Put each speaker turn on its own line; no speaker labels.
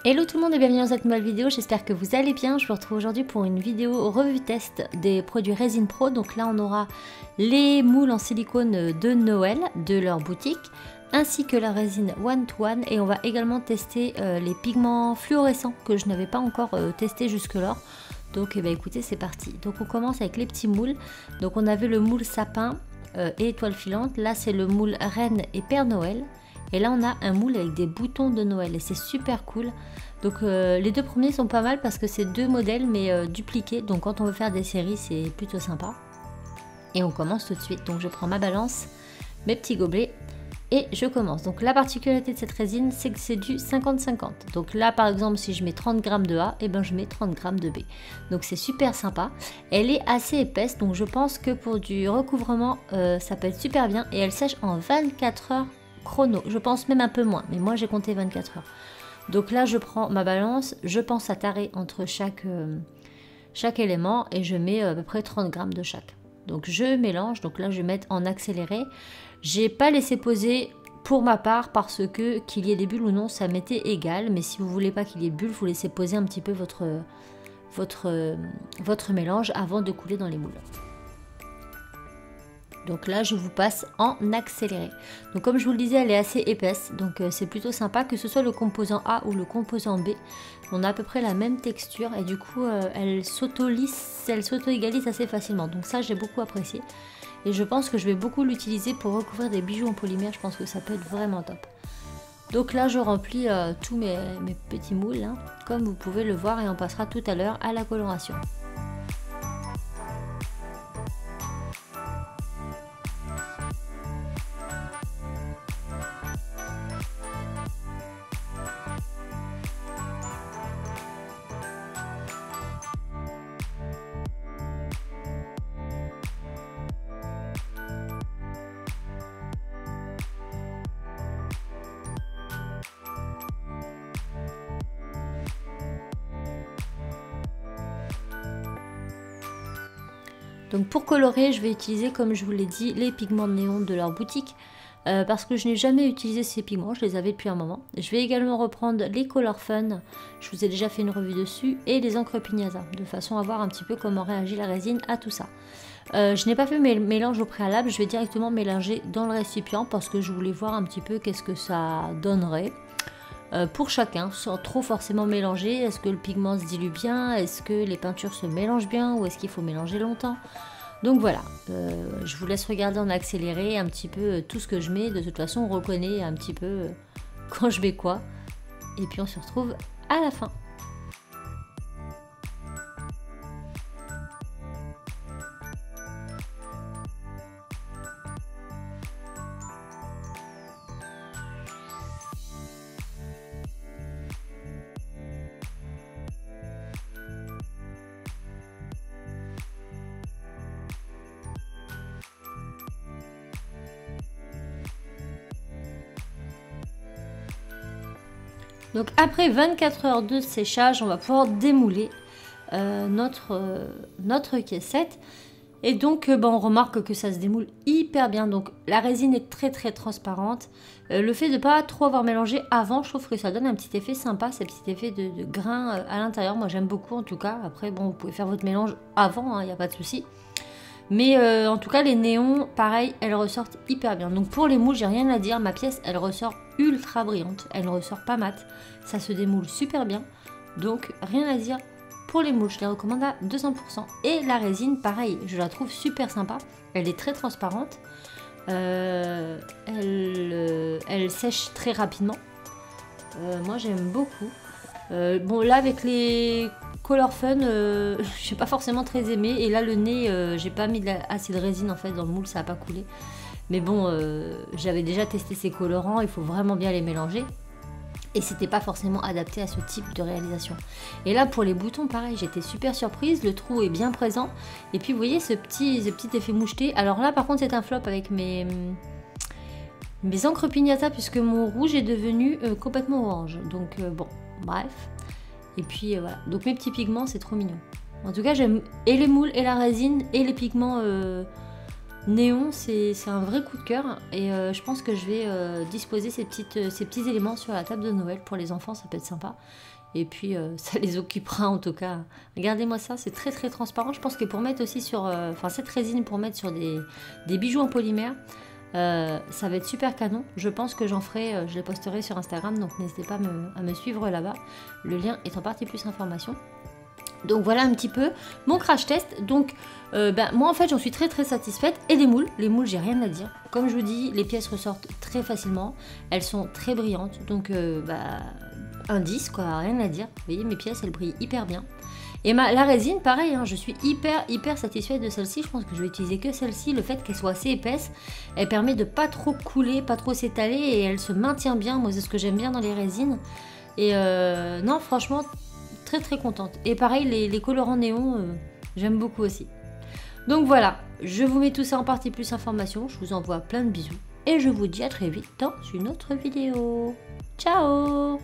Hello tout le monde et bienvenue dans cette nouvelle vidéo, j'espère que vous allez bien. Je vous retrouve aujourd'hui pour une vidéo revue test des produits Resin Pro. Donc là on aura les moules en silicone de Noël de leur boutique, ainsi que la résine One to One, et on va également tester les pigments fluorescents que je n'avais pas encore testé jusque-là. Donc écoutez, c'est parti. Donc on commence avec les petits moules. Donc on avait le moule sapin et étoile filante, là c'est le moule reine et Père Noël. Et là on a un moule avec des boutons de Noël et c'est super cool. Donc les deux premiers sont pas mal parce que c'est deux modèles mais dupliqués. Donc quand on veut faire des séries c'est plutôt sympa. Et on commence tout de suite. Donc je prends ma balance, mes petits gobelets et je commence. Donc la particularité de cette résine c'est que c'est du 50-50. Donc là par exemple si je mets 30 g de A, et ben je mets 30 g de B. Donc c'est super sympa. Elle est assez épaisse donc je pense que pour du recouvrement ça peut être super bien. Et elle sèche en 24 heures. Chrono, je pense même un peu moins, mais moi j'ai compté 24 heures. Donc là je prends ma balance, je pense à tarer entre chaque élément et je mets à peu près 30 g de chaque. Donc je mélange, donc là je vais mettre en accéléré. J'ai pas laissé poser pour ma part parce que qu'il y ait des bulles ou non ça m'était égal, mais si vous voulez pas qu'il y ait de bulles, vous laissez poser un petit peu votre mélange avant de couler dans les moules. Donc là je vous passe en accéléré. Donc comme je vous le disais elle est assez épaisse, donc c'est plutôt sympa que ce soit le composant A ou le composant B. On a à peu près la même texture et du coup elle s'auto-lisse, elle s'auto-égalise assez facilement. Donc ça j'ai beaucoup apprécié. Et je pense que je vais beaucoup l'utiliser pour recouvrir des bijoux en polymère, je pense que ça peut être vraiment top. Donc là je remplis tous mes petits moules, hein, comme vous pouvez le voir, et on passera tout à l'heure à la coloration. Donc pour colorer, je vais utiliser, comme je vous l'ai dit, les pigments de néon de leur boutique. Parce que je n'ai jamais utilisé ces pigments, je les avais depuis un moment. Je vais également reprendre les Color Fun, je vous ai déjà fait une revue dessus, et les encres Pignata, de façon à voir un petit peu comment réagit la résine à tout ça. Je n'ai pas fait mes mélanges au préalable, je vais directement mélanger dans le récipient parce que je voulais voir un petit peu qu'est-ce que ça donnerait. Pour chacun, sans trop forcément mélanger. Est-ce que le pigment se dilue bien? Est-ce que les peintures se mélangent bien? Ou est-ce qu'il faut mélanger longtemps? Donc voilà, je vous laisse regarder en accéléré un petit peu tout ce que je mets. De toute façon, on reconnaît un petit peu quand je mets quoi. Et puis on se retrouve à la fin. Donc après 24 heures de séchage, on va pouvoir démouler notre caissette. Et donc on remarque que ça se démoule hyper bien. Donc la résine est très transparente. Le fait de ne pas trop avoir mélangé avant, je trouve que ça donne un petit effet sympa, ce petit effet de grain à l'intérieur. Moi j'aime beaucoup en tout cas. Après bon, vous pouvez faire votre mélange avant, il n'y a pas de souci. Mais en tout cas les néons, pareil, elles ressortent hyper bien. Donc pour les moules, j'ai rien à dire, ma pièce elle ressort ultra brillante, elle ne ressort pas mat, ça se démoule super bien. Donc rien à dire pour les moules, je les recommande à 200%. Et la résine, pareil, je la trouve super sympa, elle est très transparente, elle sèche très rapidement. Moi j'aime beaucoup. Bon là avec les Color Fun, j'ai pas forcément très aimé, et là le nez, j'ai pas mis assez de résine en fait dans le moule, ça a pas coulé. Mais bon, j'avais déjà testé ces colorants, il faut vraiment bien les mélanger. Et c'était pas forcément adapté à ce type de réalisation. Et là pour les boutons, pareil, j'étais super surprise, le trou est bien présent. Et puis vous voyez ce petit effet moucheté. Alors là par contre c'est un flop avec mes encres Pignata, puisque mon rouge est devenu complètement orange. Donc bon, bref. Et puis voilà, donc mes petits pigments c'est trop mignon. En tout cas j'aime et les moules et la résine et les pigments néon, c'est un vrai coup de cœur. Et je pense que je vais disposer ces petits éléments sur la table de Noël pour les enfants, ça peut être sympa. Et puis ça les occupera en tout cas. Regardez-moi ça, c'est très très transparent. Je pense que pour mettre aussi sur... Enfin cette résine pour mettre sur des bijoux en polymère, ça va être super canon. Je pense que j'en ferai, je les posterai sur Instagram, donc n'hésitez pas à me suivre là-bas. Le lien est en partie plus information. Donc voilà un petit peu mon crash test. Donc moi en fait j'en suis très très satisfaite. Et les moules j'ai rien à dire. Comme je vous dis, les pièces ressortent très facilement. Elles sont très brillantes. Donc un 10 quoi, rien à dire. Vous voyez mes pièces elles brillent hyper bien. Et la résine pareil, hein, je suis hyper satisfaite de celle-ci. Je pense que je vais utiliser que celle-ci. Le fait qu'elle soit assez épaisse, elle permet de pas trop couler, pas trop s'étaler. Et elle se maintient bien. Moi c'est ce que j'aime bien dans les résines. Et non franchement... très contente. Et pareil, les colorants néons, j'aime beaucoup aussi. Donc voilà, je vous mets tout ça en partie plus information. Je vous envoie plein de bisous. Et je vous dis à très vite dans une autre vidéo. Ciao!